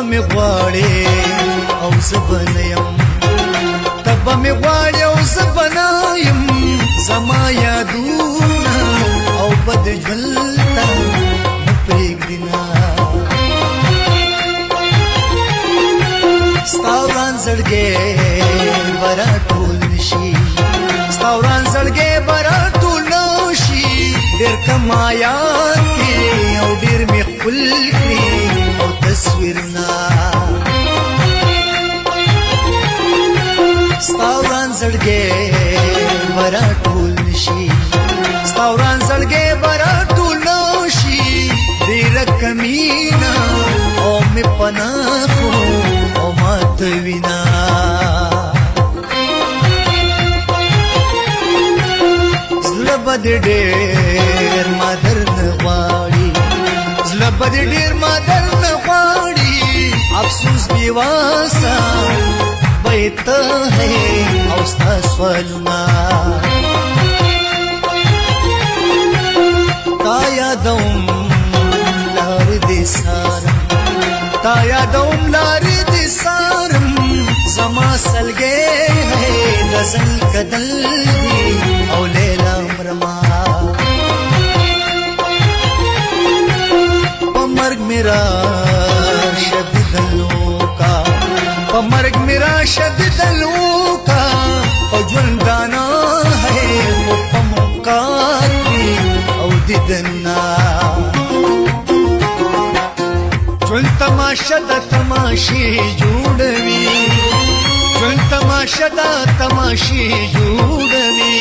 تبا می غواړې او زه به نه یم تبا می غواړې او زه به نه یم زما یادونه او بد ژوند ته نه پرېږدي نه ستا وران زړګی به راټول نه شي ستا وران زړګی به راټول نه شي ډېر کم آیات کې او ډېر مې ښکل کړي او تصویرونه ستا وران زړګی به راټول نه شي ستا وران زړګی به راټول نه شي ډېره کمینه او مې پناه کړو او ماته وینا زړه به دې ډېر ما درنه غواړي زړه به دې ډېر ما درنه غواړي افسوس بې واسه به ته ہے او ستا سوالونه تا یادوم لارې دې سارم تا یادوم لارې دې سارم زما سلګی ہے غزل کدل دی او لیلا مرما په مرګ میرا شد دلو کا په مرګ میرا شد دلو کا او ژوندانا ہے او په موقع او دیدنا ژوند تماشه د تماشې جوړوي ژوند تماشه د تماشې جوړوي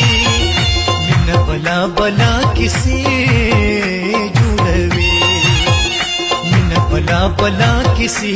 مینه بلا بلا کیسې جوړوي مینه بلا بلا کیسې